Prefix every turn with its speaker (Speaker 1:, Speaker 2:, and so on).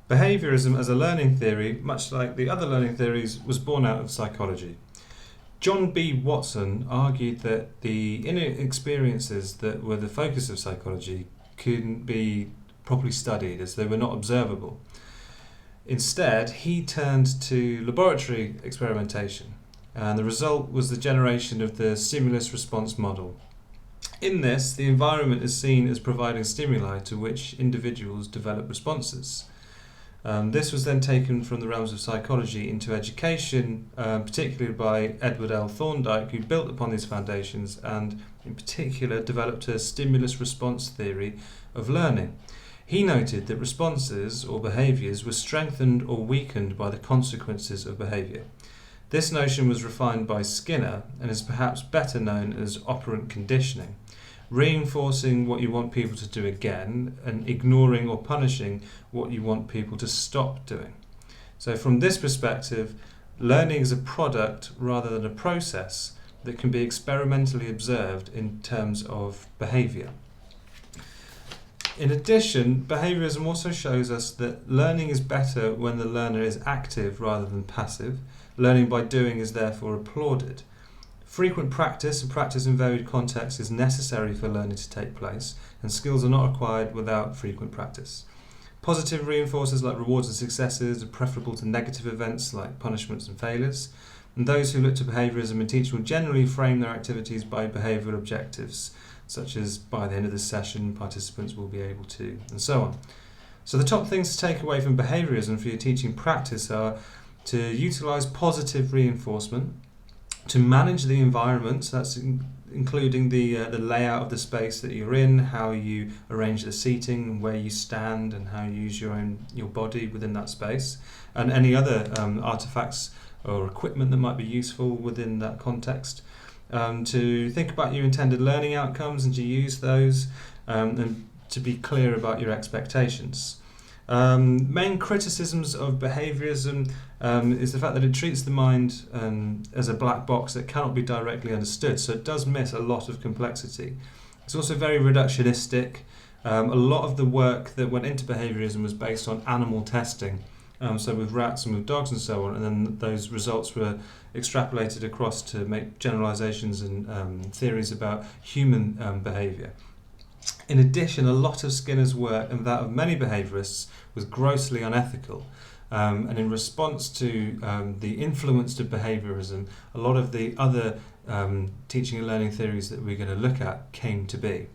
Speaker 1: Behaviourism as a learning theory, much like the other learning theories, was born out of psychology. John B. Watson argued that the inner experiences that were the focus of psychology couldn't be properly studied as they were not observable. Instead, he turned to laboratory experimentation, and the result was the generation of the stimulus-response model. In this, the environment is seen as providing stimuli to which individuals develop responses. This was then taken from the realms of psychology into education, particularly by Edward L. Thorndike, who built upon these foundations and in particular developed a stimulus-response theory of learning. He noted that responses or behaviours were strengthened or weakened by the consequences of behaviour. This notion was refined by Skinner and is perhaps better known as operant conditioning, reinforcing what you want people to do again and ignoring or punishing what you want people to stop doing. So from this perspective, learning is a product rather than a process that can be experimentally observed in terms of behaviour. In addition, behaviourism also shows us that learning is better when the learner is active rather than passive. Learning by doing is therefore applauded. Frequent practice and practice in varied contexts is necessary for learning to take place, and skills are not acquired without frequent practice. Positive reinforcers like rewards and successes are preferable to negative events like punishments and failures. And those who look to behaviourism and teach will generally frame their activities by behavioural objectives, such as by the end of this session, participants will be able to, and so on. So the top things to take away from behaviourism for your teaching practice are to utilise positive reinforcement, to manage the environment, so that's including the layout of the space that you're in, how you arrange the seating, where you stand, and how you use your body within that space, and any other artefacts or equipment that might be useful within that context. To think about your intended learning outcomes and to use those, and to be clear about your expectations. Main criticisms of behaviourism is the fact that it treats the mind as a black box that cannot be directly understood, so it does miss a lot of complexity. It's also very reductionistic. A lot of the work that went into behaviourism was based on animal testing, so with rats and with dogs and so on, and then those results were extrapolated across to make generalisations and theories about human behaviour. In addition, a lot of Skinner's work and that of many behaviourists was grossly unethical. And in response to the influence of behaviourism, a lot of the other teaching and learning theories that we're going to look at came to be.